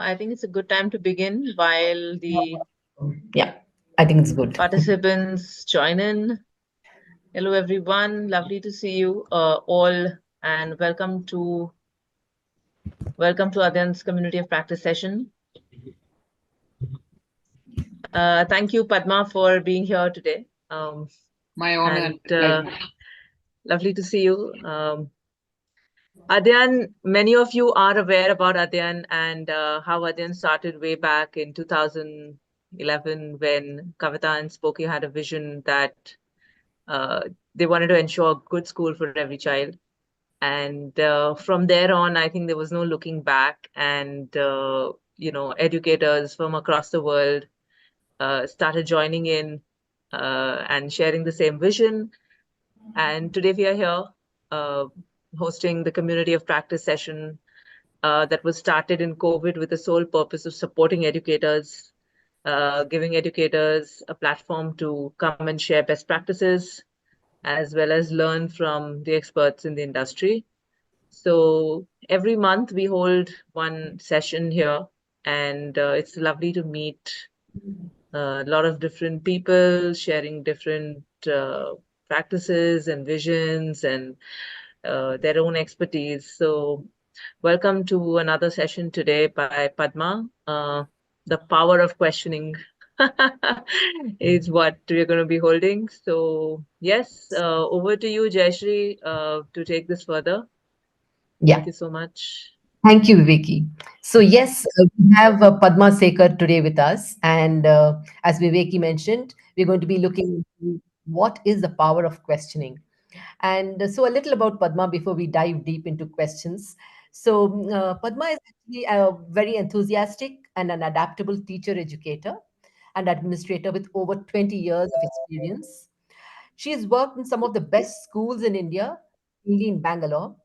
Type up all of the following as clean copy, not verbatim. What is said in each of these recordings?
I think it's a good time to begin while the Yeah, I think it's good. participants join in. Hello, everyone. Lovely to see you all, and welcome to Adyan's Community of Practice session. Thank you, Padma, for being here today. My honor and and pleasure. lovely to see you. Adyan, many of you are aware about Adyan and how Adyan started way back in 2011 when Kavita and Spoki had a vision that uh, they wanted to ensure a good school for every child. And from there on, I think there was no looking back. And, educators from across the world started joining in and sharing the same vision. And today we are here uh, hosting the Community of Practice session that was started in COVID with the sole purpose of supporting educators, giving educators a platform to come and share best practices, as well as learn from the experts in the industry. So every month we hold one session here, and it's lovely to meet a lot of different people sharing different practices and visions and their own expertise. So welcome to another session today by Padma. The power of questioning is what we're going to be holding. So yes, over to you, Jayashree, to take this further. Thank Yeah, you so much. thank you, Viveki. So yes, we have Padma Sekar today with us, and as Viveki mentioned, we're going to be looking into what is the power of questioning. And so a little about Padma before we dive deep into questions. So Padma is actually a very enthusiastic and an adaptable teacher educator and administrator with over 20 years of experience. She has worked in some of the best schools in India, mainly in Bangalore.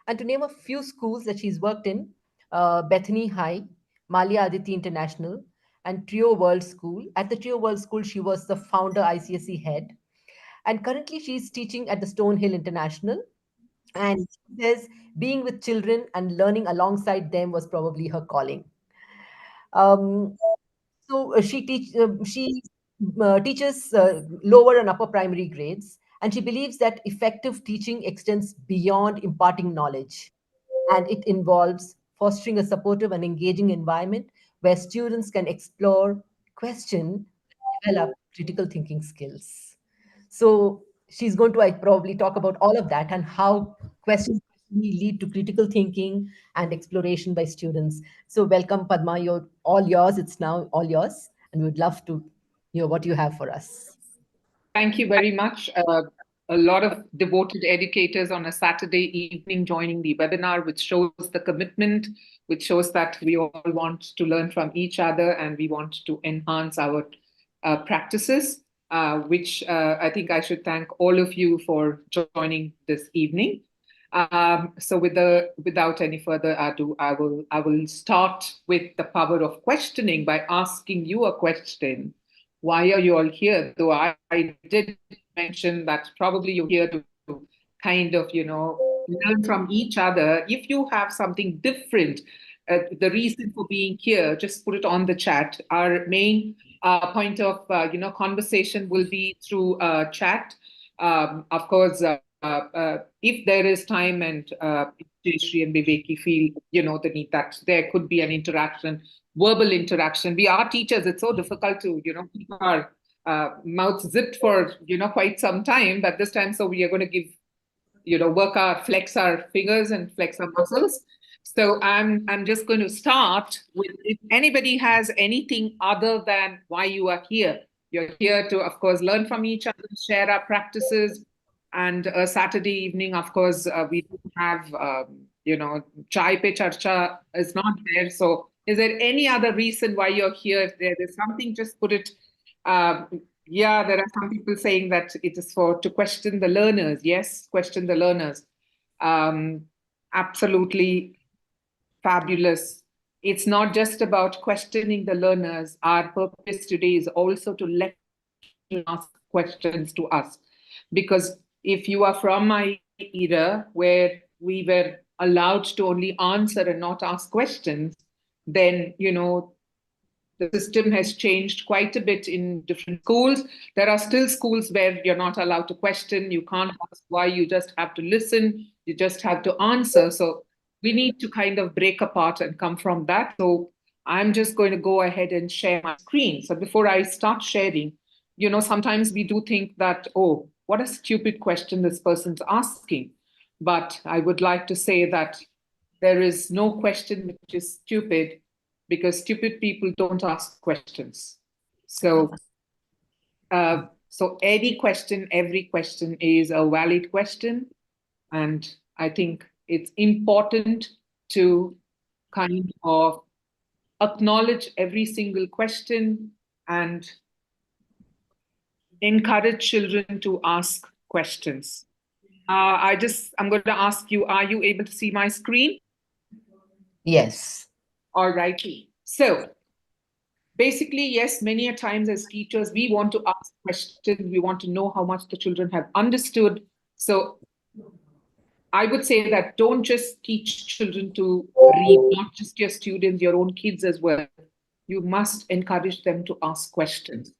And to name a few schools that she's worked in, Bethany High, Malia Aditi International, and Trio World School. At the Trio World School, she was the founder ICSE head. And currently, she's teaching at the Stonehill International. And she says being with children and learning alongside them was probably her calling. Um, so she teaches lower and upper primary grades, and she believes that effective teaching extends beyond imparting knowledge, and it involves fostering a supportive and engaging environment where students can explore, question, develop critical thinking skills. So she's going to probably talk about all of that and how questions actually lead to critical thinking and exploration by students. So welcome, Padma. You're all yours. It's now all yours, and we'd love to hear what you have for us. Thank you very much. A lot of devoted educators on a Saturday evening joining the webinar, which shows the commitment, which shows that we all want to learn from each other and we want to enhance our practices, which I think I should thank all of you for joining this evening. So without any further ado, I will start with the power of questioning by asking you a question. Why are you all here? Though I did mention that probably you're here to kind of, learn from each other. If you have something different, the reason for being here, just put it on the chat. Our main point of, conversation will be through chat. Of course, if there is time and Jayashree and Viveki feel, the need that there could be an interaction, verbal interaction. We are teachers. It's so difficult to, keep our mouths zipped for, quite some time. But this time, so we are going to give, flex our fingers and flex our muscles. So I'm just going to start with if anybody has anything other than why you are here. You're here to, of course, learn from each other, share our practices. And a Saturday evening, of course, we do have, chai pe charcha is not there. So is there any other reason why you're here? If there is something, just put it. Yeah, there are some people saying that it is for to question the learners. Yes, question the learners. Um, Absolutely fabulous. It's not just about questioning the learners. Our purpose today is also to let you ask questions to us. Because if you are from my era where we were allowed to only answer and not ask questions, then, the system has changed quite a bit in different schools. There are still schools where you're not allowed to question, you can't ask why, you just have to listen, you just have to answer. So we need to kind of break apart and come from that. So I'm just going to go ahead and share my screen. So before I start sharing, sometimes we do think that, oh, what a stupid question this person's asking. But I would like to say that there is no question which is stupid, because stupid people don't ask questions. So, so every question is a valid question. And I think it's important to kind of acknowledge every single question and encourage children to ask questions. I'm going to ask you, are you able to see my screen? Yes. All righty. So basically, yes, many a times as teachers, we want to ask questions. We want to know how much the children have understood. So I would say that don't just teach children to read, not just your students, your own kids as well. You must encourage them to ask questions.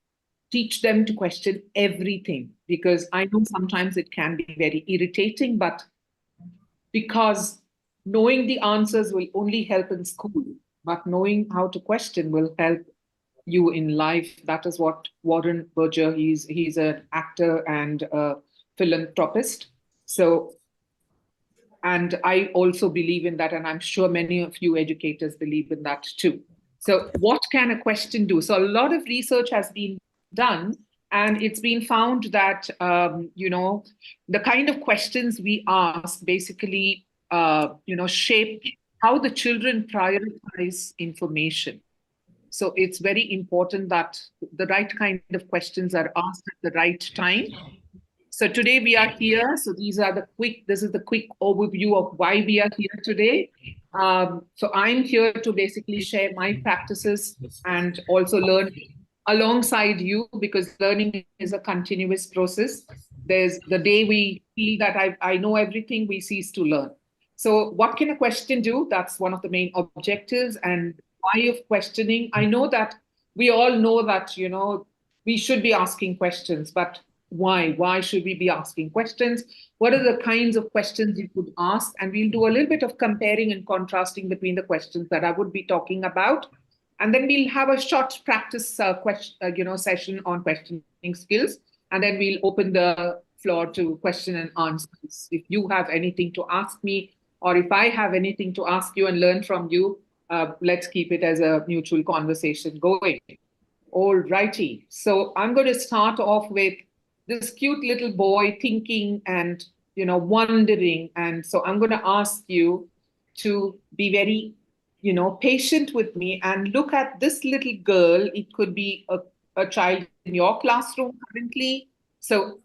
Teach them to question everything, because I know sometimes it can be very irritating, but because knowing the answers will only help in school, but knowing how to question will help you in life. That is what Warren Berger, he's an actor and a philanthropist. So, and I also believe in that, and I'm sure many of you educators believe in that too. So what can a question do? So a lot of research has been done, and it's been found that, the kind of questions we ask basically, shape how the children prioritize information. So it's very important that the right kind of questions are asked at the right time. So today we are here. So this is the quick overview of why we are here today. So I'm here to basically share my practices and also learn alongside you, because learning is a continuous process. There's the day we feel that I know everything, we cease to learn. So what can a question do? That's one of the main objectives. And why of questioning? I know that we all know that, we should be asking questions, but why? Why should we be asking questions? What are the kinds of questions you could ask? And we'll do a little bit of comparing and contrasting between the questions that I would be talking about. And then we'll have a short practice session on questioning skills. And then we'll open the floor to question and answers. If you have anything to ask me, or if I have anything to ask you and learn from you, let's keep it as a mutual conversation going. All righty. So I'm going to start off with this cute little boy thinking and, wondering. And so I'm going to ask you to be very, patient with me and look at this little girl. It could be a child in your classroom currently. So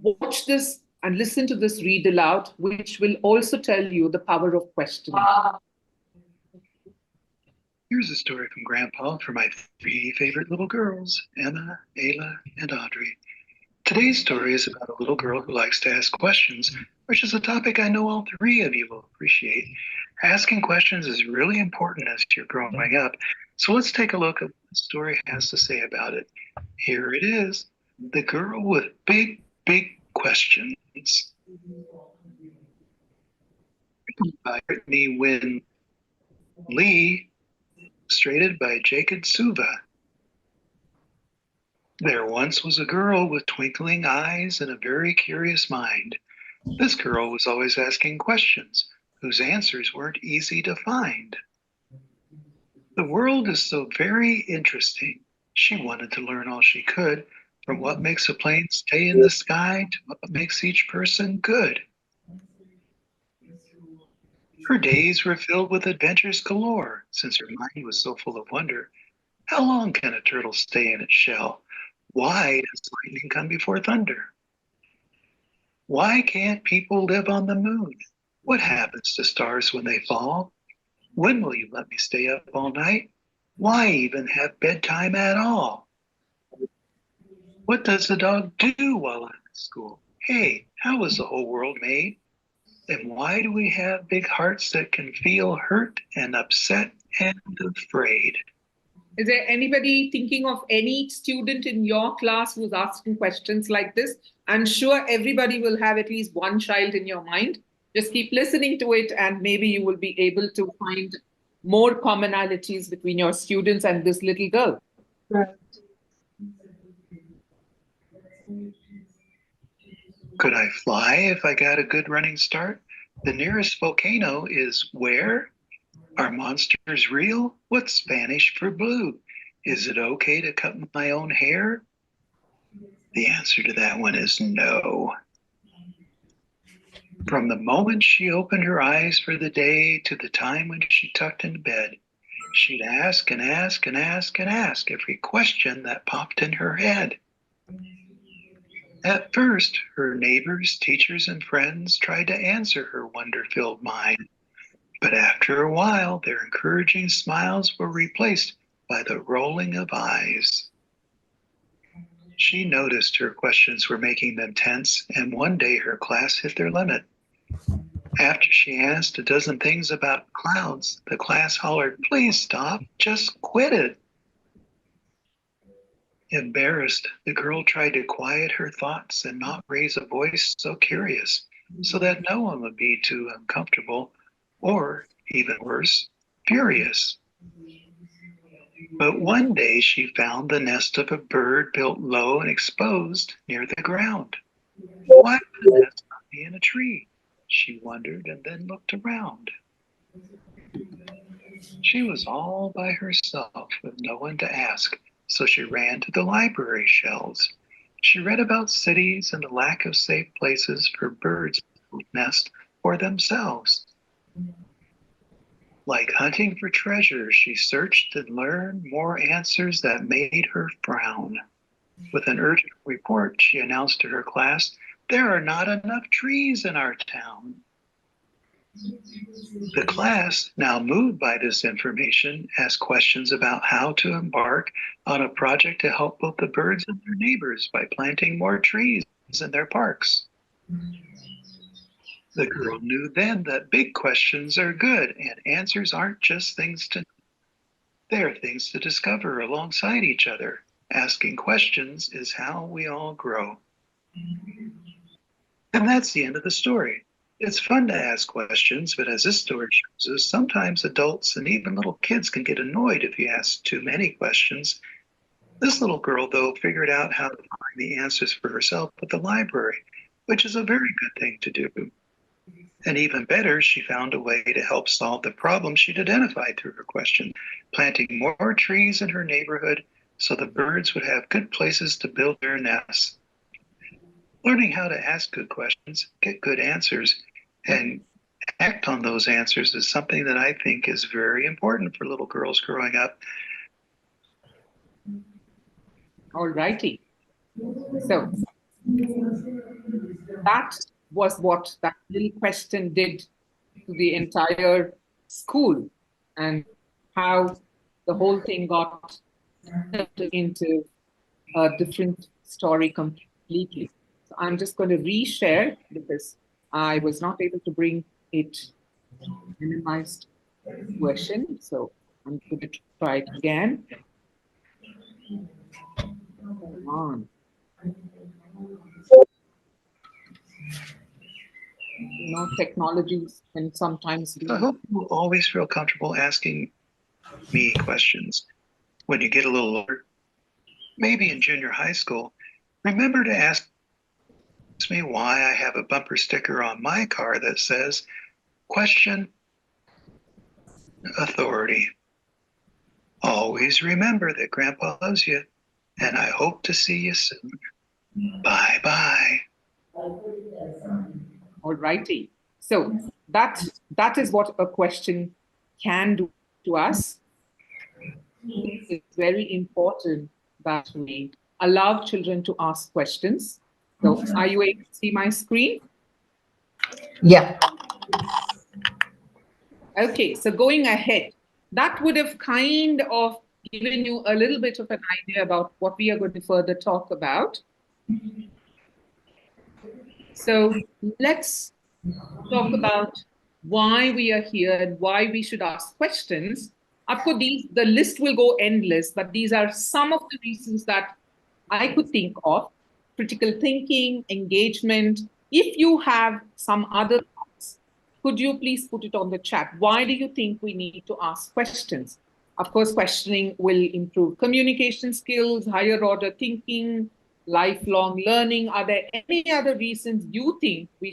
watch this and listen to this read aloud, which will also tell you the power of questioning. Here's a story from Grandpa for my 3 favorite little girls, Emma, Ayla, and Audrey. Today's story is about a little girl who likes to ask questions, which is a topic I know all 3 of you will appreciate. Asking questions is really important as you're growing up, so let's take a look at what the story has to say about it. Here it is, The Girl with Big, Big Questions. Written by Brittany Wynn Lee, illustrated by Jacob Suva. There once was a girl with twinkling eyes and a very curious mind. This girl was always asking questions whose answers weren't easy to find. The world is so very interesting. She wanted to learn all she could, from what makes a plane stay in the sky to what makes each person good. Her days were filled with adventures galore, since her mind was so full of wonder. How long can a turtle stay in its shell? Why does lightning come before thunder? Why can't people live on the moon? What happens to stars when they fall? When will you let me stay up all night? Why even have bedtime at all? What does the dog do while I'm at school? Hey, how was the whole world made? And why do we have big hearts that can feel hurt and upset and afraid. Is there anybody thinking of any student in your class who's asking questions like this? I'm sure everybody will have at least one child in your mind. Just keep listening to it, and maybe you will be able to find more commonalities between your students and this little girl. Could I fly if I got a good running start? The nearest volcano is where? Are monsters real? What's Spanish for blue? Is it okay to cut my own hair? The answer to that one is no. From the moment she opened her eyes for the day to the time when she tucked into bed, she'd ask and ask and ask and ask every question that popped in her head. At first, her neighbors, teachers, and friends tried to answer her wonder-filled mind. But after a while, their encouraging smiles were replaced by the rolling of eyes. She noticed her questions were making them tense, and one day her class hit their limit. After she asked a dozen things about clouds, the class hollered, "Please stop, just quit it." Embarrassed, the girl tried to quiet her thoughts and not raise a voice so curious, so that no one would be too uncomfortable, or, even worse, furious. But one day she found the nest of a bird built low and exposed near the ground. Why would a nest not be in a tree? She wondered and then looked around. She was all by herself with no one to ask, so she ran to the library shelves. She read about cities and the lack of safe places for birds to nest for themselves. Like hunting for treasure, she searched and learned more answers that made her frown. With an urgent report, she announced to her class, "There are not enough trees in our town." The class, now moved by this information, asked questions about how to embark on a project to help both the birds and their neighbors by planting more trees in their parks. The girl knew then that big questions are good and answers aren't just things to know. They are things to discover alongside each other. Asking questions is how we all grow. And that's the end of the story. It's fun to ask questions, but as this story shows us, sometimes adults and even little kids can get annoyed if you ask too many questions. This little girl, though, figured out how to find the answers for herself at the library, which is a very good thing to do. And even better, she found a way to help solve the problem she'd identified through her question, planting more trees in her neighborhood so the birds would have good places to build their nests. Learning how to ask good questions, get good answers, and act on those answers is something that I think is very important for little girls growing up. All righty. So that was what that little question did to the entire school, and how the whole thing got into a different story completely. So I'm just going to reshare because I was not able to bring it minimized version. So I'm going to try it again. Come on. You know, technologies can sometimes be. So I hope you will always feel comfortable asking me questions. When you get a little older, maybe in junior high school, remember to ask me why I have a bumper sticker on my car that says, "Question Authority." Always remember that Grandpa loves you, and I hope to see you soon. Bye-bye. All righty. So that is what a question can do to us. It's very important that we allow children to ask questions. So are you able to see my screen? Yeah. Okay, so going ahead, that would have kind of given you a little bit of an idea about what we are going to further talk about. So let's talk about why we are here and why we should ask questions. Of course, the list will go endless, but these are some of the reasons that I could think of. Critical thinking, engagement. If you have some other thoughts, could you please put it on the chat? Why do you think we need to ask questions? Of course, questioning will improve communication skills, higher order thinking, lifelong learning. Are there any other reasons you think we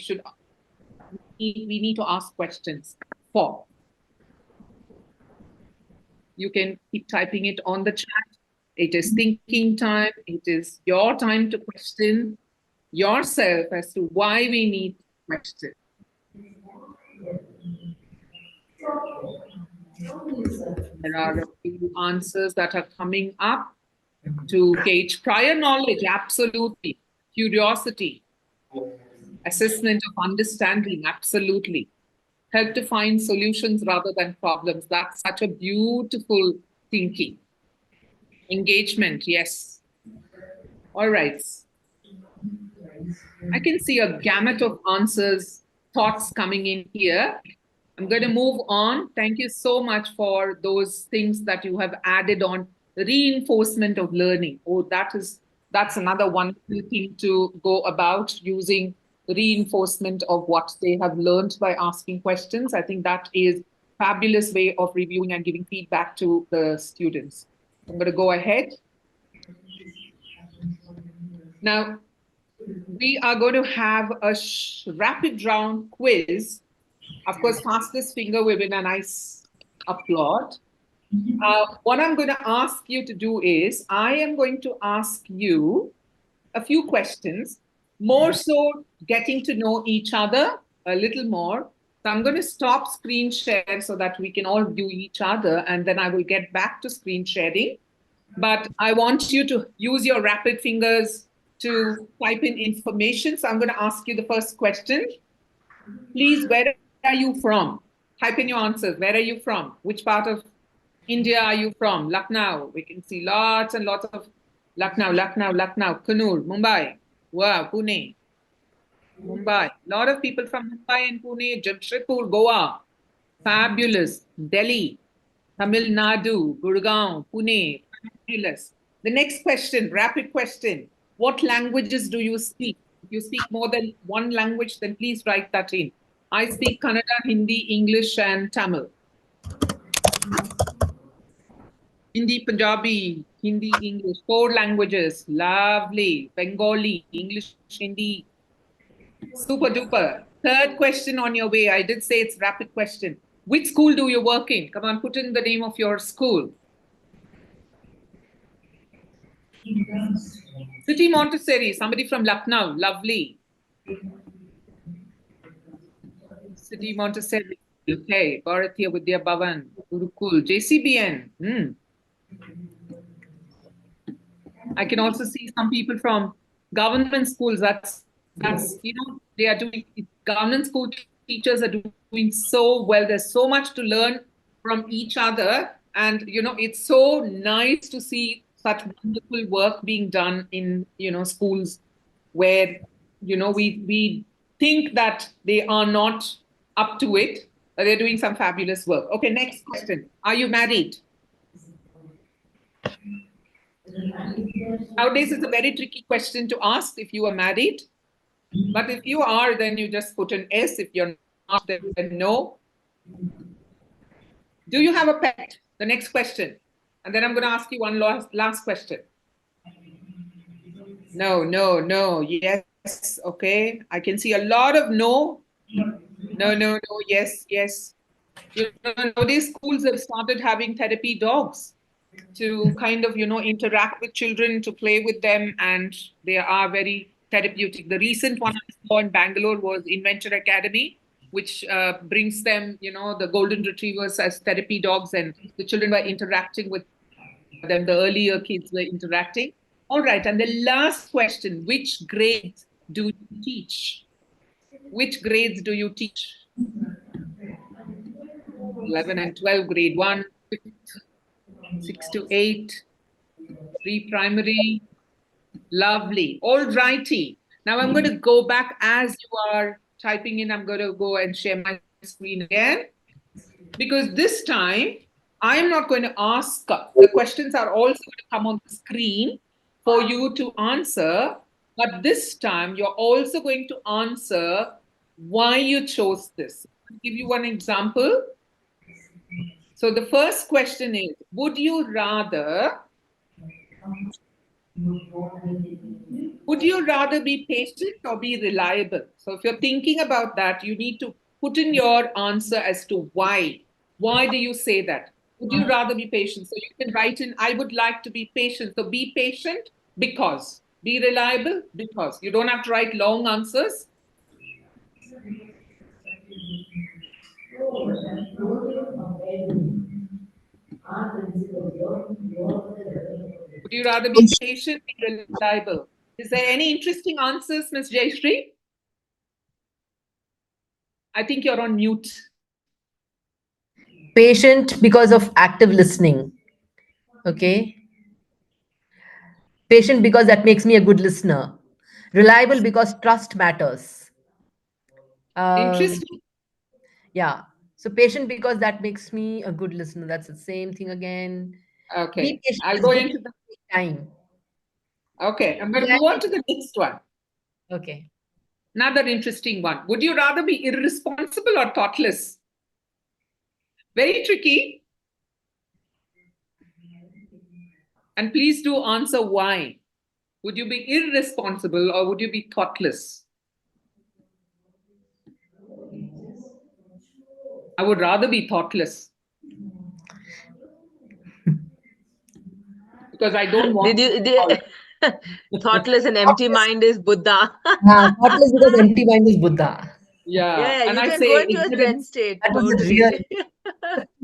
need to ask questions for? You can keep typing it on the chat. It is thinking time. It is your time to question yourself as to why we need to question. There are a few answers that are coming up to gauge prior knowledge, absolutely. Curiosity, assessment of understanding, absolutely. Help to find solutions rather than problems. That's such a beautiful thinking. Engagement, yes. All right. I can see a gamut of answers, thoughts coming in here. I'm going to move on. Thank you so much for those things that you have added on. Reinforcement of learning. Oh, that's another wonderful thing to go about, using reinforcement of what they have learned by asking questions. I think that is a fabulous way of reviewing and giving feedback to the students. I'm going to go ahead. Now, we are going to have a rapid round quiz. Of course, fastest finger will win a nice applaud. What I'm going to ask you to do is, I am going to ask you a few questions, more so getting to know each other a little more. So I'm going to stop screen share so that we can all view each other, and then I will get back to screen sharing. But I want you to use your rapid fingers to type in information. So I'm going to ask you the first question. Please, where are you from? Type in your answers. Where are you from? Which part of India are you from? Lucknow. We can see lots and lots of Lucknow, Kannur, Mumbai. Wow, Pune. Mumbai. A lot of people from Mumbai and Pune, Jamshedpur, Goa. Fabulous. Delhi, Tamil Nadu, Gurgaon, Pune. Fabulous. The next question, rapid question. What languages do you speak? If you speak more than one language, then please write that in. I speak Kannada, Hindi, English, and Tamil. Hindi, Punjabi, Hindi, English, 4 languages. Lovely. Bengali, English, Hindi. Super duper. Third question on your way. I did say it's rapid question. Which school do you work in? Come on, put in the name of your school. City Montessori, somebody from Lucknow. Lovely. City Montessori. Okay. Bharatiya Vidya Bhavan. Gurukul. JCBN. I can also see some people from government schools. That's they are doing, government school teachers are doing so well. There's so much to learn from each other, and it's so nice to see such wonderful work being done in schools where we think that they are not up to it, but they're doing some fabulous work. Okay, next question. Are you married? Nowadays, it's a very tricky question to ask if you are married. But if you are, then you just put an S. If you're not, then no. Do you have a pet? The next question. And then I'm going to ask you one last question. No. Yes. Okay. I can see a lot of no. No. Yes. Nowadays schools have started having therapy dogs to kind of, interact with children, to play with them, and they are very therapeutic. The recent one I saw in Bangalore was Inventor Academy, which brings them, the golden retrievers as therapy dogs, and the children were interacting with them. The earlier kids were interacting. All right, and the last question, which grades do you teach? Which grades do you teach? 11 and 12, grade 1, 6 to 8, pre-primary. Lovely. All righty. Now I'm going to go back as you are typing in. I'm going to go and share my screen again, because this time I am not going to ask, the questions are also going to come on the screen for you to answer, but this time you're also going to answer why you chose this. I'll give you one example. So the first question is, would you rather be patient or be reliable? So if you're thinking about that, you need to put in your answer as to why. Why do you say that? Would you rather be patient? So you can write in, I would like to be patient. So be patient because. Be reliable because. You don't have to write long answers. Would you rather be patient, be reliable? Is there any interesting answers, Ms. Jayashree? I think you're on mute. Patient because of active listening. Okay. Patient because that makes me a good listener. Reliable because trust matters. Interesting. Yeah. So patient because that makes me a good listener. That's the same thing again. Be Okay. patient I'll is go good into the time. Okay, I'm going to move on to the next one. Okay. Another interesting one. Would you rather be irresponsible or thoughtless? Very tricky. And please do answer why. Would you be irresponsible or would you be thoughtless? I would rather be thoughtless. Because I don't want thoughtless and empty mind is Buddha. Thoughtless because empty mind is Buddha. Yeah, Yeah, and you I can say go into a Zen ignorance, state, That was totally. real.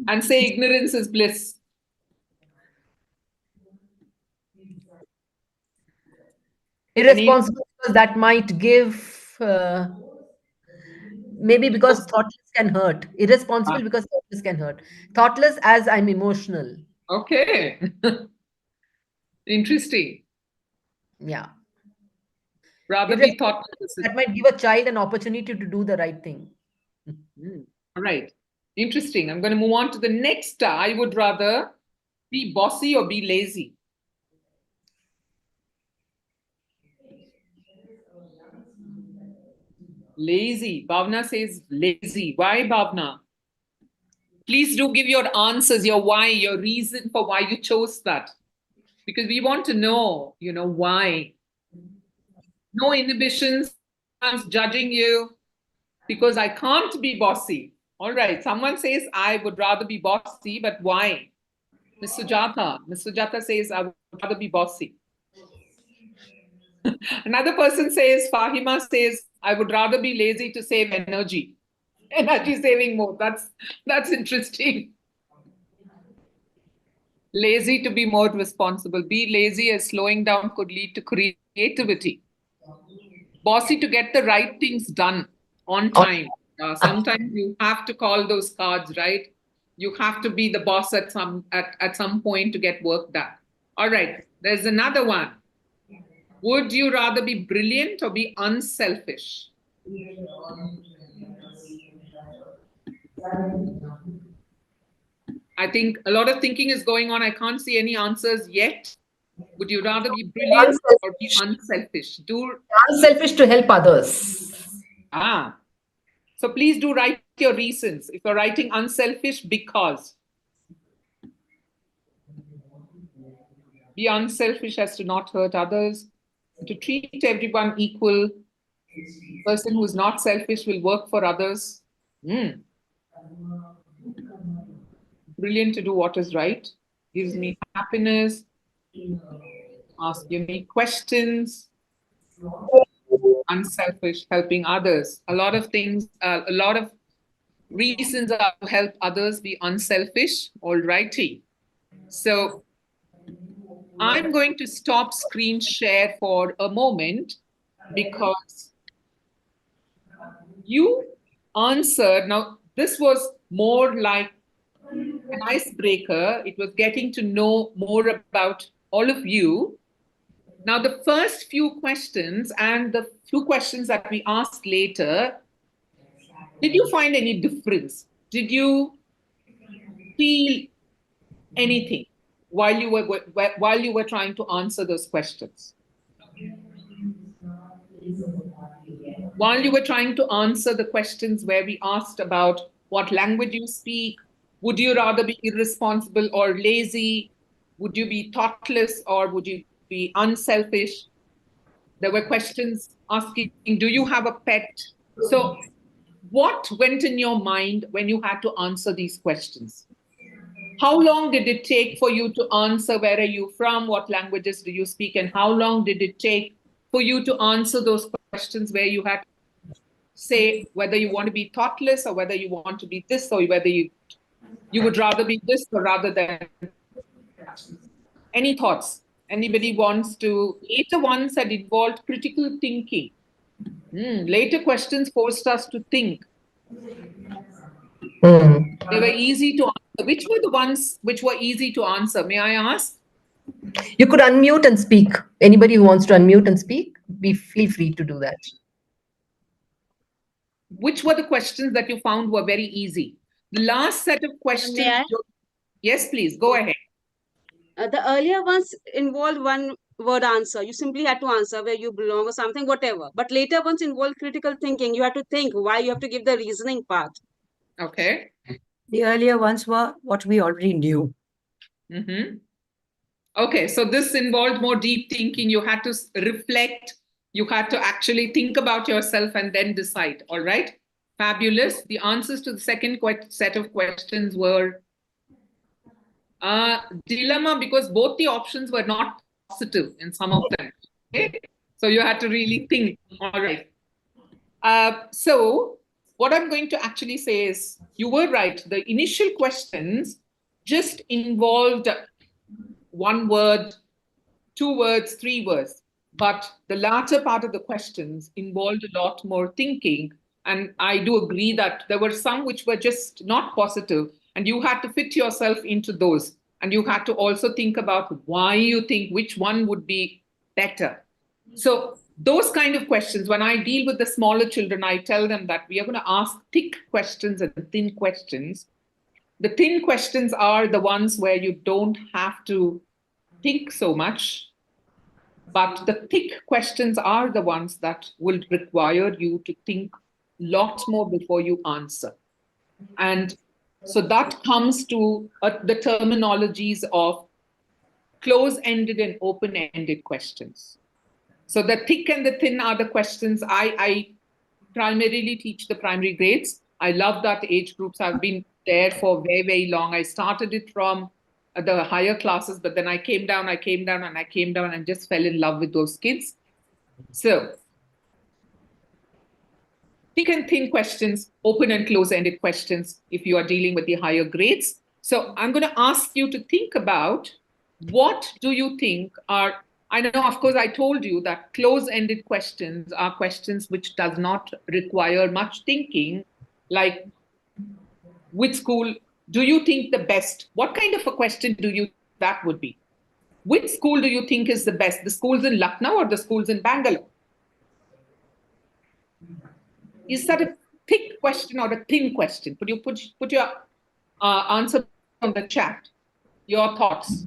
and say ignorance is bliss. Irresponsible because that might give, maybe because thoughtless can hurt. Irresponsible because thoughtless can hurt. Thoughtless as I'm emotional. Okay. Interesting. Yeah. Rather be thoughtless. That might give a child an opportunity to do the right thing. All right. Interesting. I'm going to move on to the next. I would rather be bossy or be lazy. Lazy. Bhavna says lazy. Why, Bhavna? Please do give your answers, your why, your reason for why you chose that. Because we want to know, why. No inhibitions, judging you because I can't be bossy. All right. Someone says, I would rather be bossy, but why? Miss Sujata. Miss Sujata says, I would rather be bossy. Another person says, Fahima says, I would rather be lazy to save energy. Energy saving mode. That's interesting. Lazy to be more responsible. Be lazy as slowing down could lead to creativity. Bossy to get the right things done on time. Sometimes you have to call those cards, right? You have to be the boss at some point to get work done. All right. There's another one. Would you rather be brilliant or be unselfish? I think a lot of thinking is going on. I can't see any answers yet. Would you rather be brilliant or be unselfish? Unselfish to help others. So please do write your reasons. If you're writing unselfish, because. Be unselfish as to not hurt others, to treat everyone equal. Person who is not selfish will work for others. Brilliant to do what is right. Gives me happiness. Ask unique questions. Unselfish, helping others. A lot of things, a lot of reasons are to help others, be unselfish. All righty. So I'm going to stop screen share for a moment because you answered. Now, this was more like an icebreaker. It was getting to know more about all of you. Now, the first few questions and the few questions that we asked later, did you find any difference? Did you feel anything while you were trying to answer those questions? While you were trying to answer the questions where we asked about what language you speak, would you rather be irresponsible or lazy? Would you be thoughtless or would you be unselfish? There were questions asking, do you have a pet? So, what went in your mind when you had to answer these questions? How long did it take for you to answer where are you from, what languages do you speak, and how long did it take for you to answer those questions where you had to say whether you want to be thoughtless or whether you want to be this or whether you would rather be this or rather than that? Any thoughts? Anybody wants to? Later ones had involved critical thinking. Later questions forced us to think. They were easy to answer. Which were the ones which were easy to answer? May I ask? You could unmute and speak. Anybody who wants to unmute and speak, feel free to do that. Which were the questions that you found were very easy? The last set of questions. May I? Yes, please, go ahead. The earlier ones involved one word answer. You simply had to answer where you belong or something, whatever. But later ones involved critical thinking. You had to think why, you have to give the reasoning part. Okay. The earlier ones were what we already knew. Okay, so this involved more deep thinking. You had to reflect. You had to actually think about yourself and then decide. All right. Fabulous. The answers to the second set of questions were dilemma, because both the options were not positive in some of them. Okay? So you had to really think. All right. So what I'm going to actually say is you were right. The initial questions just involved one word, 2 words, 3 words. But the latter part of the questions involved a lot more thinking. And I do agree that there were some which were just not positive, and you had to fit yourself into those. And you had to also think about why you think which one would be better. So those kind of questions, when I deal with the smaller children, I tell them that we are going to ask thick questions and thin questions. The thin questions are the ones where you don't have to think so much, but the thick questions are the ones that will require you to think lots more before you answer. And so that comes to the terminologies of close-ended and open-ended questions. So the thick and the thin are the questions. I primarily teach the primary grades. I love that age groups. I've been there for very, very long. I started it from the higher classes, but then I came down and just fell in love with those kids. So thick and thin questions, open and close-ended questions if you are dealing with the higher grades. So I'm going to ask you to think about what do you think are, I know, of course, I told you that close-ended questions are questions which does not require much thinking, like which school do you think the best? What kind of a question do you think that would be? Which school do you think is the best? The schools in Lucknow or the schools in Bangalore? Is that a thick question or a thin question? Could you put your answer on the chat? Your thoughts.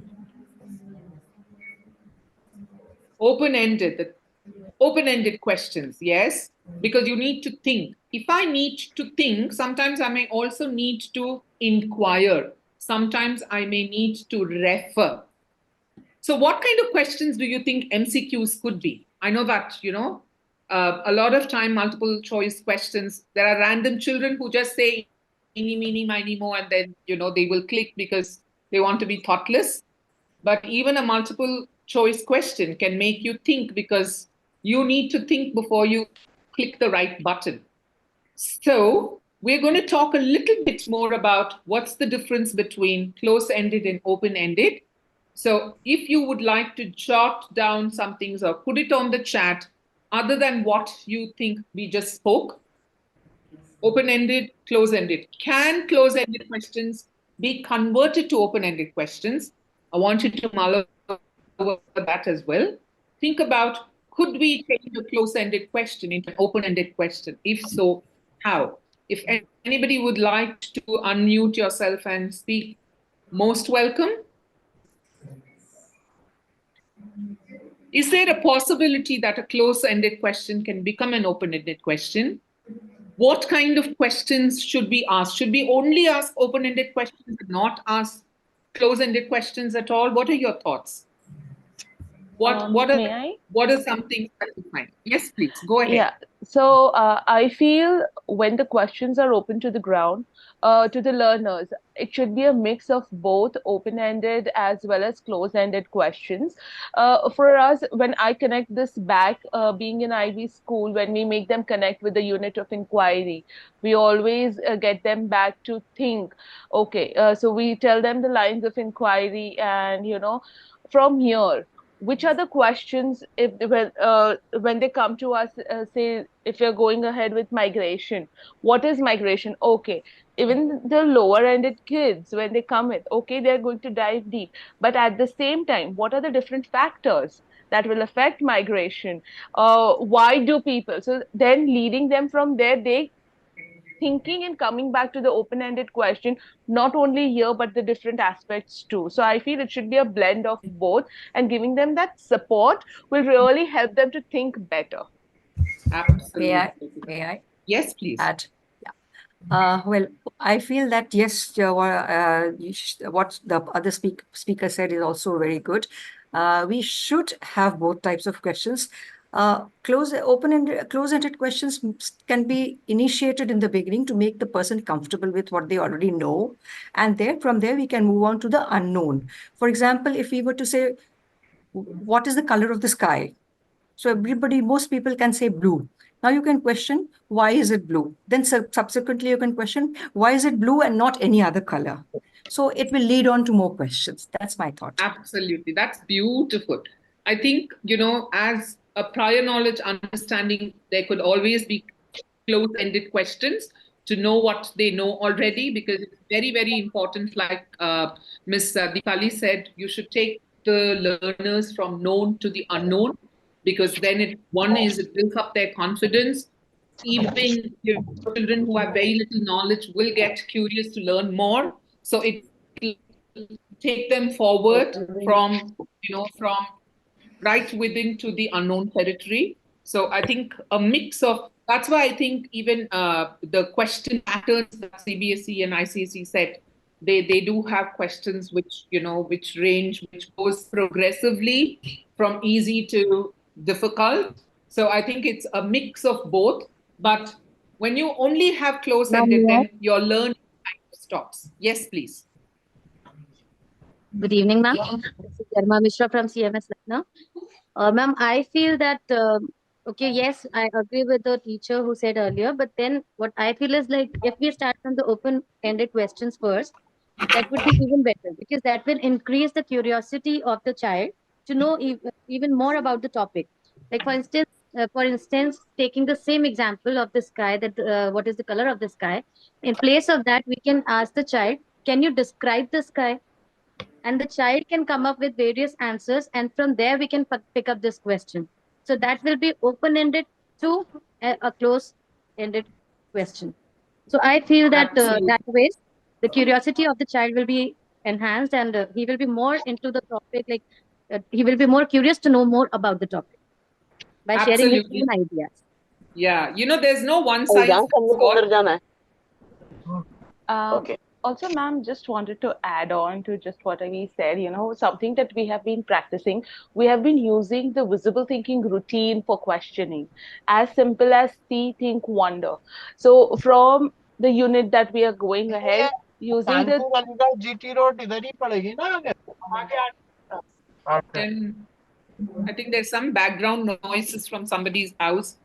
Open-ended questions, yes, because you need to think. If I need to think, sometimes I may also need to inquire. Sometimes I may need to refer. So what kind of questions do you think MCQs could be? I know that, a lot of time, multiple choice questions, there are random children who just say, eeny, meeny, miny, mo, and then, they will click because they want to be thoughtless. But even a multiple choice question can make you think, because you need to think before you click the right button. So we're going to talk a little bit more about what's the difference between close-ended and open-ended. So if you would like to jot down some things or put it on the chat, other than what you think we just spoke, open-ended, close-ended. Can close-ended questions be converted to open-ended questions? I want you to mull over that as well. Think about, could we change a close-ended question into an open-ended question? If so, how? If anybody would like to unmute yourself and speak, Most welcome. Is there a possibility that a close-ended question can become an open-ended question? What kind of questions should we ask? Should we only ask open-ended questions and not ask close-ended questions at all? What are your thoughts? May I? What are some things that you find? Yes, please, go ahead. Yeah. So I feel when the questions are open to the ground, to the learners, it should be a mix of both open-ended as well as close-ended questions. For us, when I connect this back, being in IB school, when we make them connect with the unit of inquiry, we always get them back to think. Okay, so we tell them the lines of inquiry, and from here, which are the questions if when they come to us, say if you're going ahead with migration, what is migration? Okay, even the lower ended kids, when they come in, okay, they're going to dive deep, but at the same time, what are the different factors that will affect migration? Why do people? So then leading them from there, they thinking and coming back to the open-ended question, not only here but the different aspects too. So I feel it should be a blend of both, and giving them that support will really help them to think better. Absolutely. May I Yes, please. add? Well, I feel that yes, what the other speaker said is also very good. We should have both types of questions. Close-ended questions can be initiated in the beginning to make the person comfortable with what they already know, and then from there we can move on to the unknown. For example, if we were to say, "What is the color of the sky?" So most people can say blue. Now you can question, why is it blue? Then subsequently you can question, why is it blue and not any other color? So it will lead on to more questions. That's my thought. Absolutely. That's beautiful. I think, as a prior knowledge understanding, there could always be close-ended questions to know what they know already, because it's very, very important. Like Ms. Deepali said, you should take the learners from known to the unknown, because then it builds up their confidence. Even children who have very little knowledge will get curious to learn more. So it take them forward from right within to the unknown territory. So I think a mix of, that's why I think even the question patterns that CBSE and ICSE said, they do have questions which range, which goes progressively from easy to difficult. So I think it's a mix of both. But when you only have close-ended, then your learning kind of stops. Yes, please. Good evening, ma'am. This is Dharma Mishra from CMS Lucknow. Ma'am, I feel that, okay, yes, I agree with the teacher who said earlier, but then what I feel is like if we start from the open-ended questions first, that would be even better, because that will increase the curiosity of the child to know even more about the topic. Like for instance, taking the same example of the sky, that what is the color of the sky? In place of that, we can ask the child, "Can you describe the sky?" And the child can come up with various answers, and from there we can pick up this question. So that will be open-ended to a close-ended question. So I feel that that way the curiosity of the child will be enhanced, and he will be more into the topic, like he will be more curious to know more about the topic by sharing his Absolutely. own ideas. Yeah, there's no one size fits all. Okay. Also, ma'am, just wanted to add on to just what we said, something that we have been practicing. We have been using the visible thinking routine for questioning, as simple as see, think, wonder. So, from the unit that we are going ahead, using the GT road इधर ही पड़ेगी ना आगे Then I think there's some background noises from somebody's house.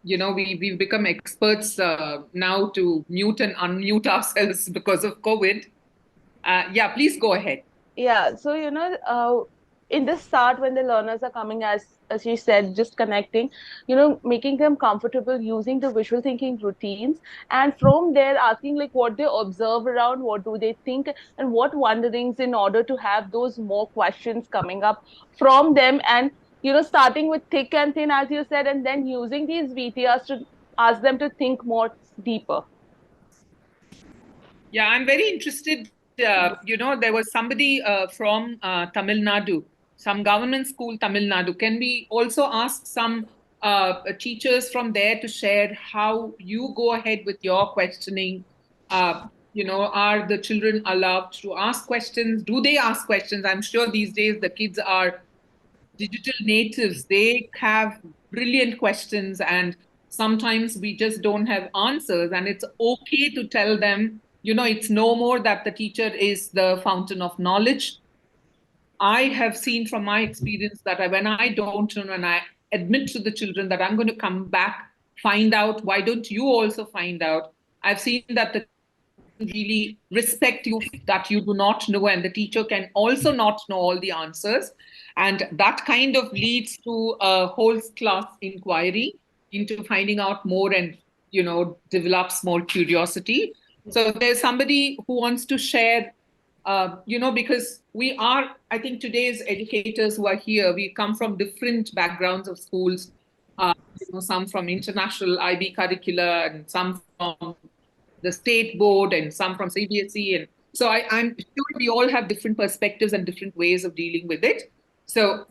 We've become experts now to mute and unmute ourselves because of COVID. Yeah, please go ahead. Yeah, so in the start, when the learners are coming, as you said, just connecting, making them comfortable using the visual thinking routines, and from there asking like what they observe around, what do they think, and what wonderings, in order to have those more questions coming up from them, and starting with thick and thin, as you said, and then using these VTRs to ask them to think more deeper. Yeah, I'm very interested there was somebody from Tamil Nadu, some government school, Tamil Nadu. Can we also ask some teachers from there to share how you go ahead with your questioning? Are the children allowed to ask questions? Do they ask questions? I'm sure these days the kids are digital natives. They have brilliant questions, and sometimes we just don't have answers. And it's okay to tell them, it's no more that the teacher is the fountain of knowledge. I have seen from my experience that when I don't know, and I admit to the children that I'm going to come back, find out, why don't you also find out? I've seen that the really respect you that you do not know, and the teacher can also not know all the answers, and that kind of leads to a whole class inquiry into finding out more, and develops more curiosity. So if there's somebody who wants to share, because we are, I think today's educators who are here, we come from different backgrounds of schools, some from international IB curricula, and some from the state board, and some from CBSE. And so I'm sure we all have different perspectives and different ways of dealing with it. So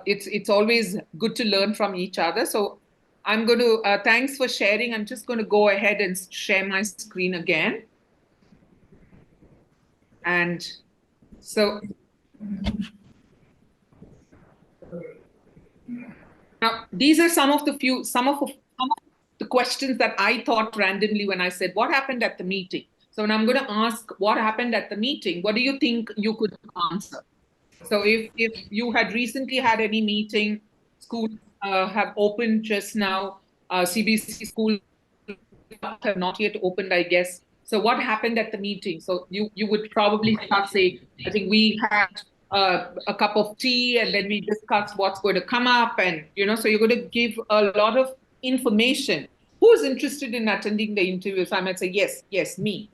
it's always good to learn from each other. So I'm going to, thanks for sharing. I'm just going to go ahead and share my screen again. And so now these are some of the questions that I thought randomly when I said, what happened at the meeting? So when I'm going to ask what happened at the meeting, what do you think you could answer? So if you had recently had any meeting, schools have opened just now, CBC schools have not yet opened, I guess. So what happened at the meeting? So you would probably start say, I think we had a cup of tea, and then we discussed what's going to come up, and so you're going to give a lot of information. Who's interested in attending the interview? So I might say, yes, me.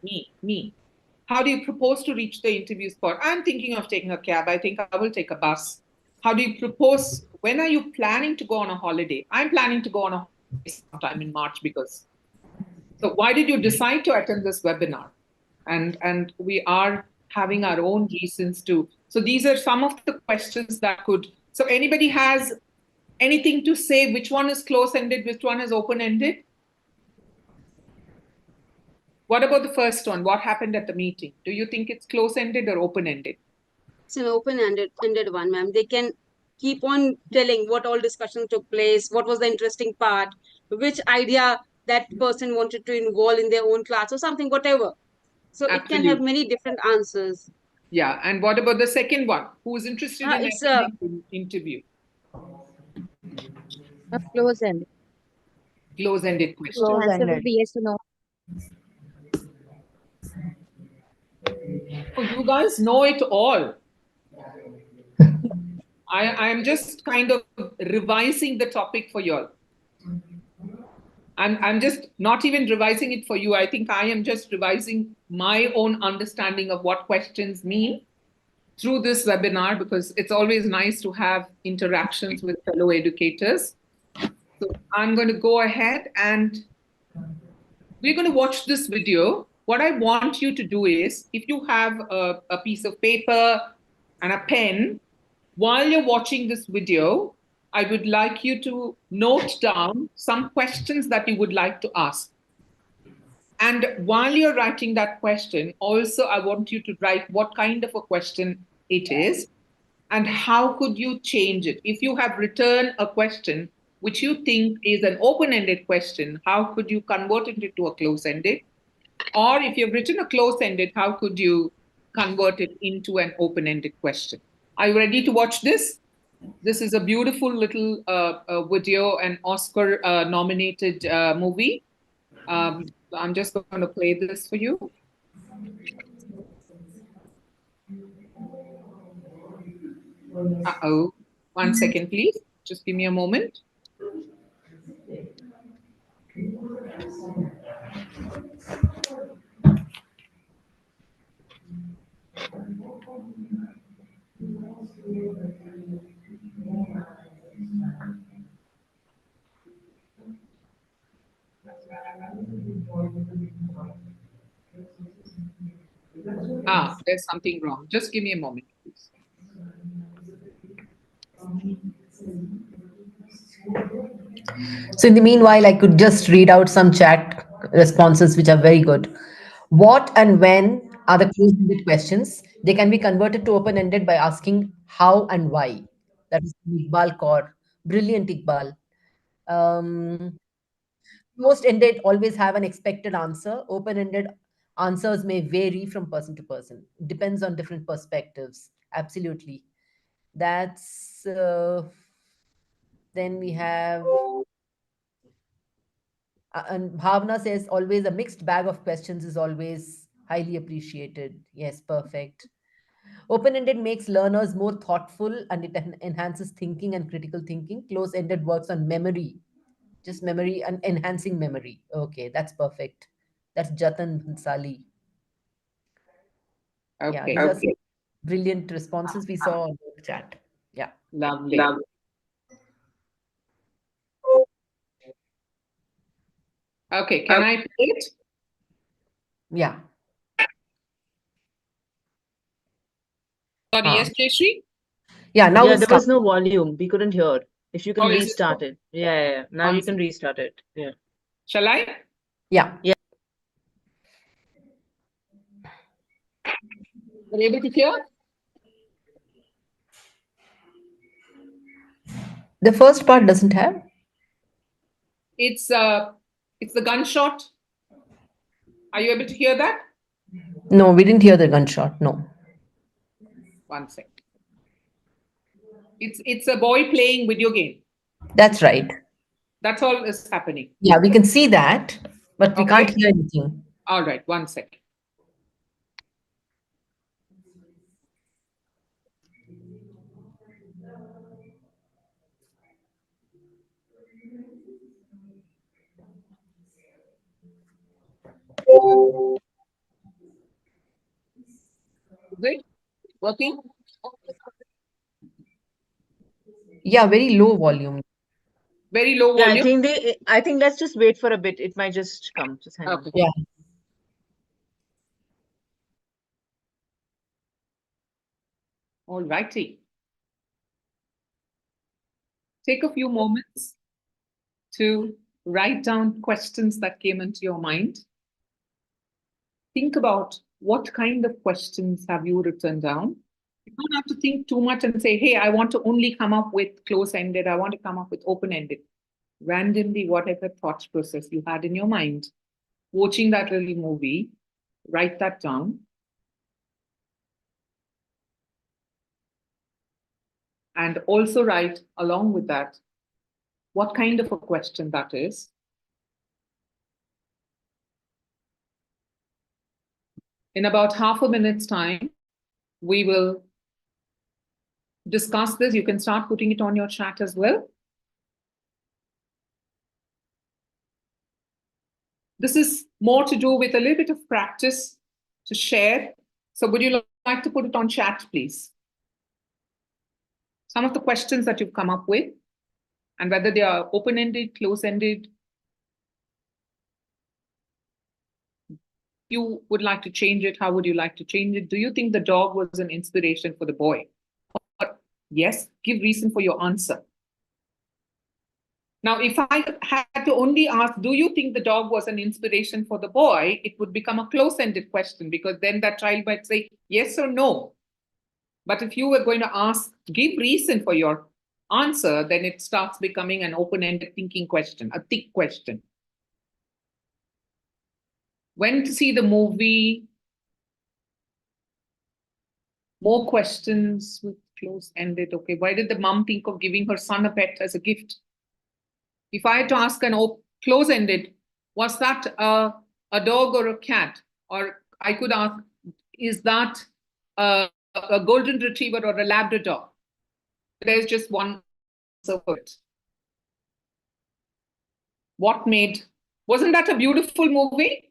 How do you propose to reach the interview spot? I'm thinking of taking a cab. I think I will take a bus. How do you propose? When are you planning to go on a holiday? I'm planning to go on a holiday sometime in March because. So why did you decide to attend this webinar? And we are having our own reasons too. So these are some of the questions that could. So anybody has anything to say? Which one is close-ended? Which one is open-ended? What about the first one? What happened at the meeting? Do you think it's close-ended or open-ended? It's an open-ended one, ma'am. They can keep on telling what all discussion took place, what was the interesting part, which idea that person wanted to involve in their own class or something, whatever. So it can have Absolutely. many different answers. Yeah. And what about the second one? Who's interested in It's attending the interview? Close-ended. Close-ended question. The answer will be yes or no. Oh, you guys know it all. I'm just kind of revising the topic for you all. I'm just not even revising it for you. I think I am just revising my own understanding of what questions mean through this webinar, because it's always nice to have interactions with fellow educators. So I'm going to go ahead and we're going to watch this video. What I want you to do is, if you have a piece of paper and a pen, while you're watching this video, I would like you to note down some questions that you would like to ask. And while you're writing that question, also I want you to write what kind of a question it is and how could you change it. If you have written a question which you think is an open-ended question, how could you convert it into a close-ended? Or if you've written a close-ended, how could you convert it into an open-ended question? Are you ready to watch this? This is a beautiful little video, an Oscar-nominated movie. I'm just going to play this for you. Uh-oh. 1 second, please. Just give me a moment. there's something wrong. Just give me a moment, please. So in the meanwhile, I could just read out some chat responses which are very good. What and when are the closed-ended questions? They can be converted to open-ended by asking how and why. That is Iqbal Kaur. Brilliant, Iqbal. Um, Closed-ended always have an expected answer. Open-ended answers may vary from person to person. Depends on different perspectives. Absolutely. That's then we have and Bhavna says always a mixed bag of questions is always highly appreciated. Yes, perfect. Open-ended makes learners more thoughtful and it enhances thinking and critical thinking. Close-ended works on memory, just memory and enhancing memory. Okay, that's perfect. That's Jatan Bhansali. Yeah, Okay. these are some brilliant responses we saw on the chat. Yeah. Lovely. Okay, can I play it? Yeah. Sorry, yes, Jayashree? Yeah, now Yeah, it's there was no volume. We couldn't hear. If you can Oh, is it restart so? it. Yeah. Now One you can second. restart it. Yeah. Shall I? Yeah. Are you able to hear? The first part doesn't have. It's the gunshot. Are you able to hear that? No, we didn't hear the gunshot. No. One second. It's a boy playing video game. That's right. That's all is happening. Yeah, we can see that, but we can't Okay. hear anything. All right, one second. Is it working? Yeah, very low volume. Very low Yeah, volume? I think let's just wait for a bit. It might just come. Just hang on. Okay. Yeah. All righty. Take a few moments to write down questions that came into your mind. Think about what kind of questions have you written down. You don't have to think too much and say, hey, I want to only come up with close-ended. I want to come up with open-ended. Randomly, whatever thought process you had in your mind, watching that little movie, write that down. And also write along with that what kind of a question that is. In about half a minute's time, we will discuss this. You can start putting it on your chat as well. This is more to do with a little bit of practice to share. So would you like to put it on chat, please? Some of the questions that you've come up with, and whether they are open-ended, close-ended. You would like to change it, how would you like to change it? Do you think the dog was an inspiration for the boy? Or yes, give reason for your answer. Now, if I had to only ask, do you think the dog was an inspiration for the boy? It would become a close-ended question because then that child might say yes or no. But if you were going to ask, give reason for your answer, then it starts becoming an open-ended thinking question, a thick question. When to see the movie? More questions with close-ended. Okay, why did the mom think of giving her son a pet as a gift? If I had to ask an close-ended, was that a dog or a cat? Or I could ask, is that a golden retriever or a Labrador? There's just one answer for it. What made, wasn't that a beautiful movie?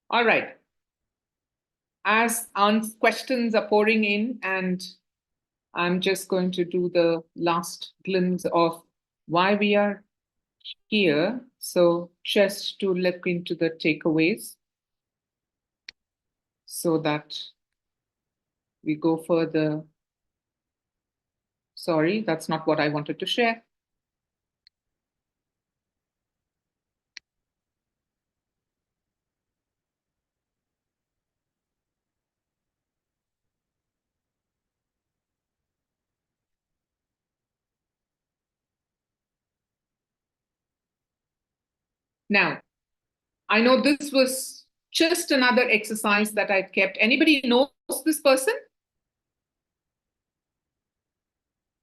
All right. As questions are pouring in, and I'm just going to do the last glimpse of why we are here. So just to look into the takeaways so that we go further. Sorry, that's not what I wanted to share. Now, I know this was just another exercise that I kept. Anybody knows this person?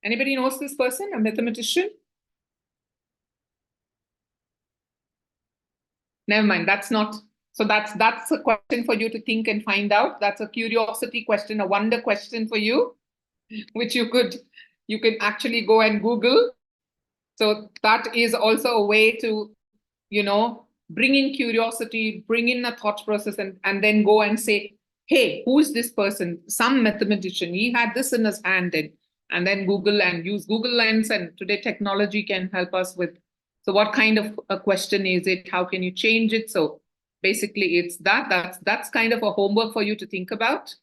Anybody knows this person, a mathematician? Never mind, that's not. So that's a question for you to think and find out. That's a curiosity question, a wonder question for you, which you can actually go and Google. So that is also a way to, bring in curiosity, bring in a thought process, and then go and say, hey, who is this person? Some mathematician, he had this in his hand, and then Google and use Google Lens. And today technology can help us with, so what kind of a question is it? How can you change it? So basically it's that's kind of a homework for you to think about.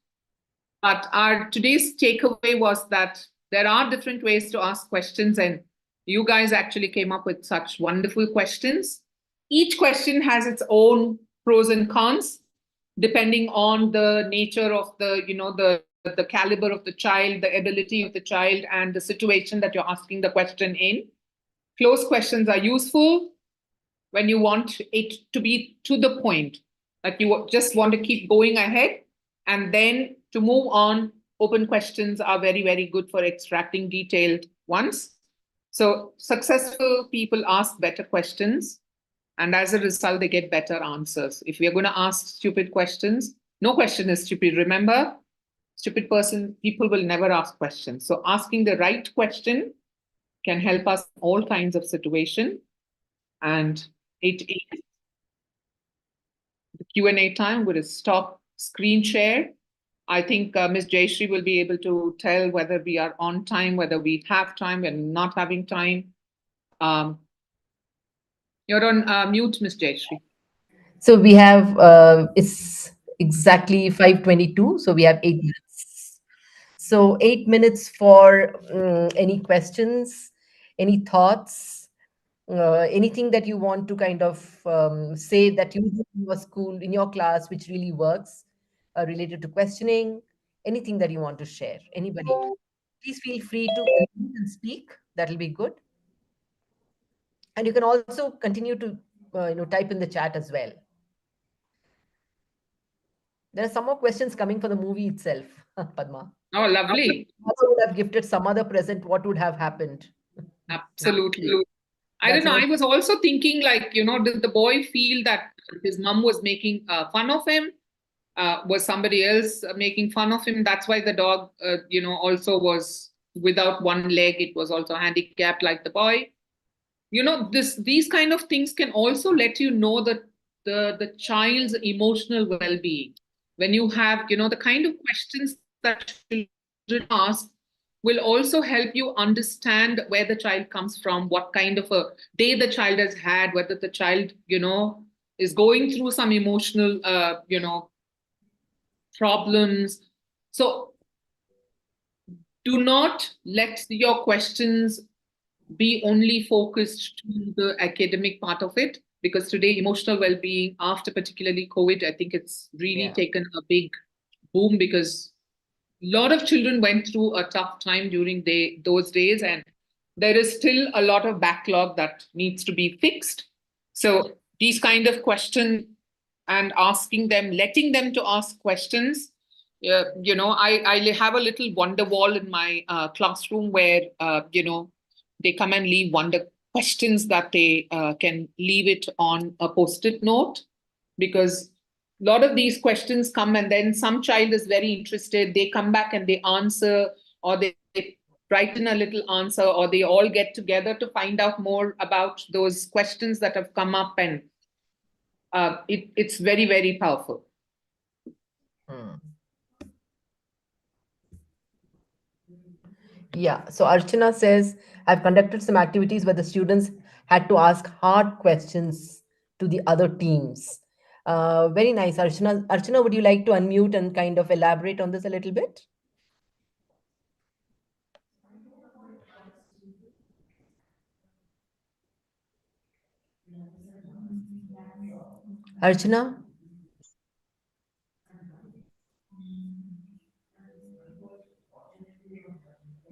But our today's takeaway was that there are different ways to ask questions, and you guys actually came up with such wonderful questions. Each question has its own pros and cons, depending on the nature of the caliber of the child, the ability of the child, and the situation that you're asking the question in. Closed questions are useful when you want it to be to the point, like you just want to keep going ahead. And then to move on, open questions are very, very good for extracting detailed ones. So successful people ask better questions, and as a result, they get better answers. If we are going to ask stupid questions, no question is stupid. Remember, stupid people will never ask questions. So asking the right question can help us in all kinds of situations. And it is the Q&A time. We're going to stop screen share. I think Ms. Jayashree will be able to tell whether we are on time, whether we have time, we're not having time. You're on mute, Ms. Jayashree. So we have, it's exactly 5:22, so we have 8 minutes. So 8 minutes for any questions, any thoughts, anything that you want to kind of say that you do in your school, in your class, which really works, related to questioning, anything that you want to share. Anybody, please feel free to unmute and speak. That'll be good. And you can also continue to type in the chat as well. There are some more questions coming for the movie itself, Padma. Oh, lovely. Mother would have gifted some other present, what would have happened? Absolutely. I don't know. I was also thinking, like, did the boy feel that his mom was making fun of him? Was somebody else making fun of him? That's why the dog, also was without one leg. It was also handicapped like the boy. These kind of things can also let you know that the child's emotional well-being. When you have, the kind of questions that children ask will also help you understand where the child comes from, what kind of a day the child has had, whether the child, is going through some emotional, problems. So do not let your questions be only focused to the academic part of it, because today emotional well-being, after particularly COVID, I think it's really taken a big boom, because a lot of children went through a tough time during those days, and there is still a lot of backlog that needs to be fixed. So these kind of questions and asking them, letting them to ask questions. I have a little wonder wall in my classroom where, they come and leave wonder questions that they can leave it on a post-it note, because a lot of these questions come and then some child is very interested, they come back and they answer, or they write in a little answer, or they all get together to find out more about those questions that have come up, and it's very, very powerful. Yeah. So Archana says, I've conducted some activities where the students had to ask hard questions to the other teams. Very nice, Archana. Archana, would you like to unmute and kind of elaborate on this a little bit? Archana?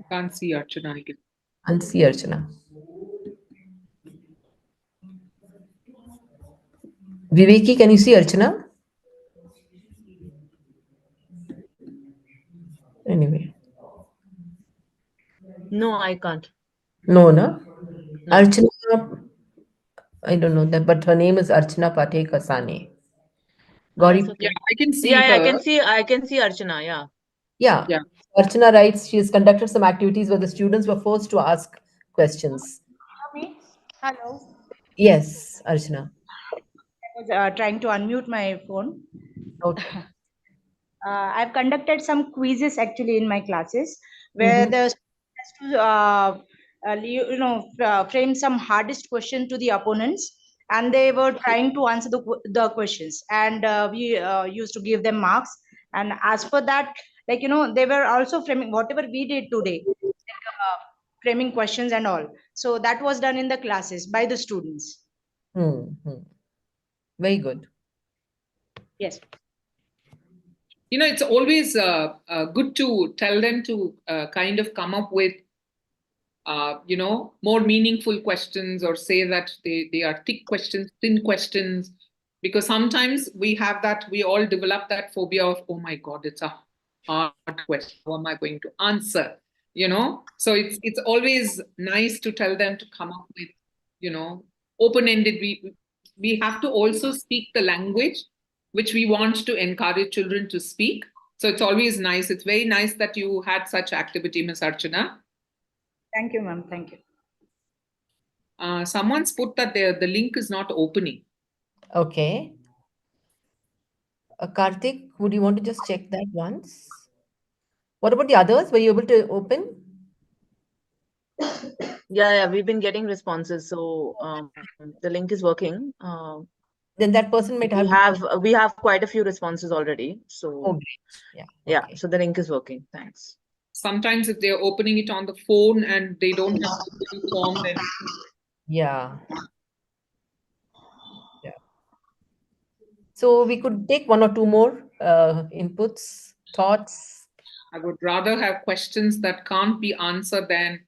Can't see Archana again. I'll see Archana. Viveki, can you see Archana? Anyway, No, I can't. no, no. No. Archana, I don't know that, but her name is Archana Pathek Asane. That's Gauri, Yeah, okay. I can see Yeah, yeah, her. I can see Archana, yeah. yeah. Yeah. Archana writes she has conducted some activities where the students were forced to ask questions. Me? Hello. Yes, Archana. I was trying to unmute my phone. Okay. I've conducted some quizzes actually in my classes where Mm-hmm. the student has to frame some hardest question to the opponents, and they were trying to answer the questions, and we used to give them marks. And as for that, they were also framing whatever we did today, framing questions and all. So that was done in the classes by the students. Mm-hmm. Very good. Yes. It's always good to tell them to kind of come up with more meaningful questions, or say that they are thick questions, thin questions, because sometimes we all develop that phobia of, oh my God, it's a hard question. How am I going to answer? So it's always nice to tell them to come up with, open-ended. We have to also speak the language which we want to encourage children to speak. So it's always nice. It's very nice that you had such activity, Ms. Archana. Thank you, ma'am. Thank you. Someone's put that the link is not opening. Okay. Karthik, would you want to just check that once? What about the others? Were you able to open? Yeah, we've been getting responses. So the link is working. Then that person might have to. We have quite a few responses already. Oh, So great. Yeah. yeah, Okay. so the link is working. Thanks. Sometimes if they're opening it on the phone and they don't have the Google form, then Yeah. Yeah. So we could take one or two more inputs, thoughts. I would rather have questions that can't be answered than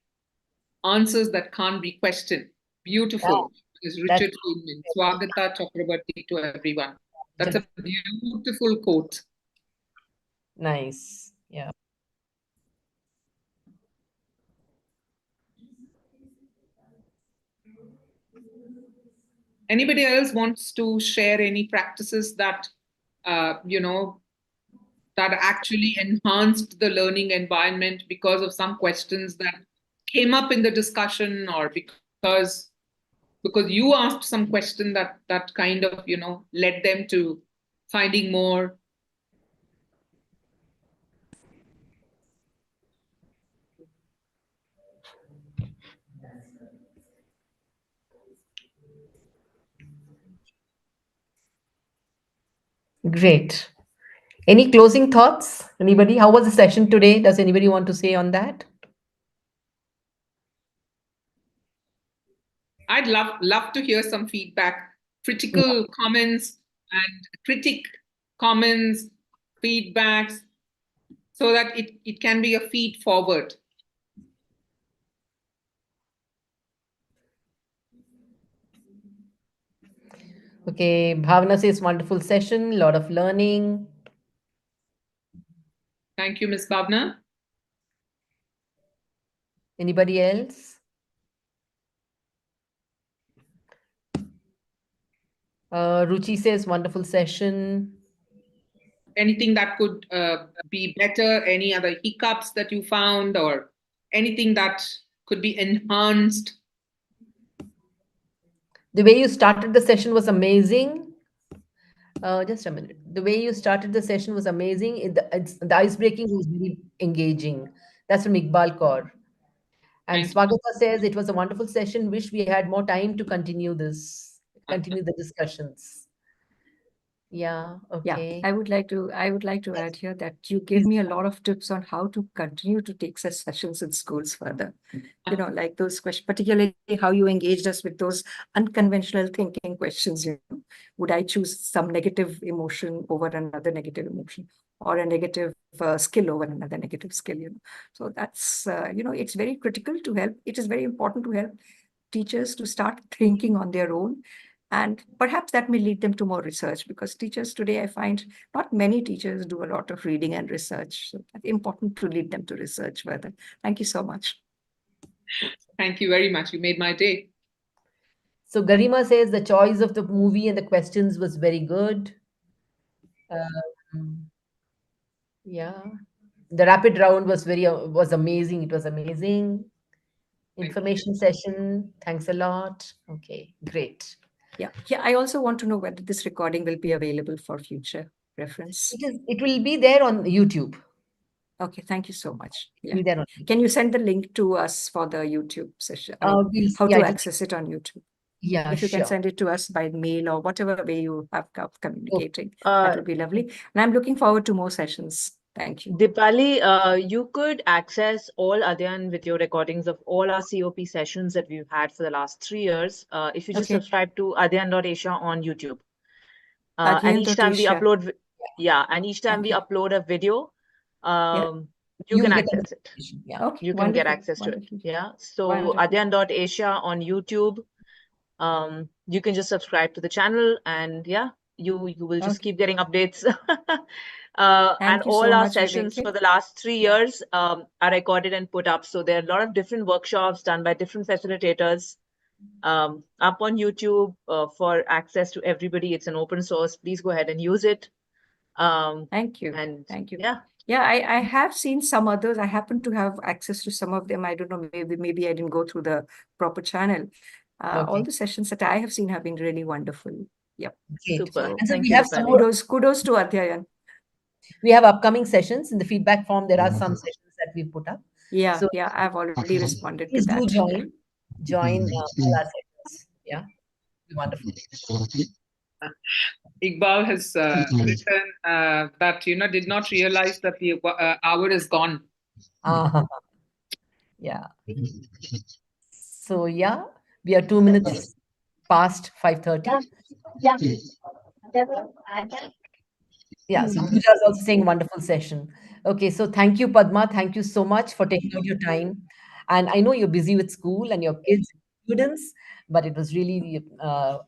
answers that can't be questioned. Beautiful. Is That's Richard Feynman. Swagata Chakrabarti to everyone. That's a beautiful quote. nice. Yeah. Anybody else wants to share any practices that uh, you know that actually enhanced the learning environment because of some questions that came up in the discussion, or because you asked some question that kind of led them to finding more? Great. Any closing thoughts? Anybody? How was the session today? Does anybody want to say on that? I'd love to hear some feedback, critical comments and critic comments, feedbacks, so that it can be a feed forward. Okay. Bhavana says wonderful session, lot of learning. Thank you, Ms. Bhavna. Anybody else? Ruchi says wonderful session. Anything that could be better? Any other hiccups that you found, or anything that could be enhanced? The way you started the session was amazing. Just a minute. The way you started the session was amazing. The ice breaking was very engaging. That's from Iqbal Kaur. And Thank you. Swagata says it was a wonderful session. Wish we had more time to continue the discussions. Yeah, Yeah, okay. I would like to Yes, add here that you gave please. me a lot of tips on how to continue to take such sessions in schools further. Like those questions, particularly how you engaged us with those unconventional thinking questions. Would I choose some negative emotion over another negative emotion, or a negative skill over another negative skill? So that's it's very critical to help. It is very important to help teachers to start thinking on their own, and perhaps that may lead them to more research, because teachers today, I find not many teachers do a lot of reading and research. So it's important to lead them to research further. Thank you so much. Thank you very much. You made my day. So Garima says the choice of the movie and the questions was very good. Um, yeah, the rapid round was amazing. It was amazing. Thank you. Information session. Thanks a lot. Okay, great. Yeah, I also want to know whether this recording will be available for future reference. It will be there on YouTube. Okay, thank you so much. Be there on YouTube. Can you send the link to us for the YouTube session? I mean, how to access it on YouTube? Yeah, If you can sure. send it to us by mail or whatever way you have of communicating, Uh, that would be lovely. And I'm looking forward to more sessions. Thank you. Dipali, you could access all Adyan video recordings of all our COP sessions that we've had for the last 3 years if you just Okay. subscribe to Adyan.asia on YouTube. And each time we Adyan.asia. upload, and each time we upload a video, you can will get access it. information. Yeah. Okay, You can wonderful, get access to it. wonderful. Yeah. So Wonderful. Adyan.asia on YouTube. You can just subscribe to the channel, and yeah, you will just keep getting updates. And Thank you all so our much, sessions Viveki. for the last 3 years are recorded and put up. So there are a lot of different workshops done by different facilitators up on YouTube for access to everybody. It's an open source. Please go ahead and use it. Thank you. And Thank you. yeah. Yeah, I have seen some others. I happen to have access to some of them. I don't know, maybe I didn't go through the proper channel. All the sessions that I have seen have been really wonderful. Yep. Great. Super. So And so Thank we you, have some Dipali. more. kudos to Adhyayan. We have upcoming sessions in the feedback form. There are some sessions that we put up. Yeah, So I've already responded to please do that. join all our sessions. Yeah, be wonderful. Iqbal has written that did not realize that the hour is gone. Yeah. So yeah, we are 2 minutes past 5:30. Yeah, so Pooja is also saying wonderful session. Okay, so thank you, Padma. Thank you so much for taking out your time. And I know you're busy with school and your kids, students, but it was really, uh,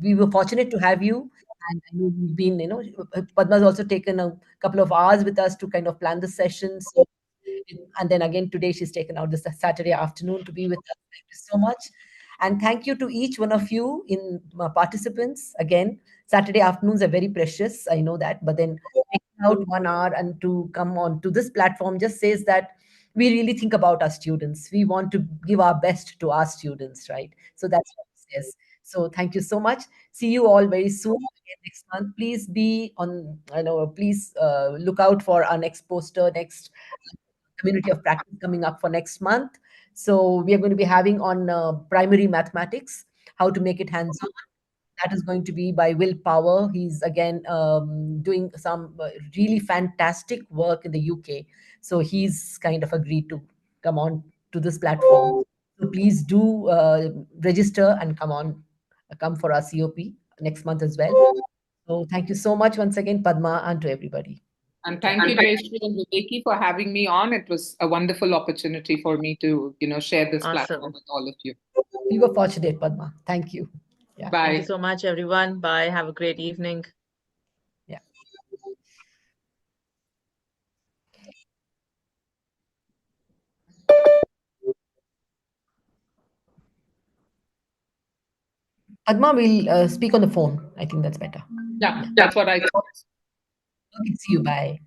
we were fortunate to have you. And I know you've been, Padma's also taken a couple of hours with us to kind of plan the session. So, and then again, today she's taken out this Saturday afternoon to be with us. Thank you so much. And thank you to each one of you in participants. Again, Saturday afternoons are very precious. I know that. But then taking out 1 hour and to come on to this platform just says that we really think about our students. We want to give our best to our students, right? So that's what it says. So thank you so much. See you all very soon again next month. Please be on, please look out for our next poster, next community of practice coming up for next month. So we are going to be having on primary mathematics, how to make it hands-on. That is going to be by Will Power. He's again doing some really fantastic work in the UK. So he's kind of agreed to come on to this platform. So please do register and come for our COP next month as well. So thank you so much once again, Padma, and to everybody. And thank you, Jayashree and Viveki, for having me on. It was a wonderful opportunity for me to, share this platform with all of you. We were fortunate, Padma. Thank you. Yeah. Bye. Thank you so much, everyone. Bye. Have a great evening. Yeah. Padma, we'll speak on the phone. I think that's better. Yeah, that's what I thought. Okay, see you. Bye.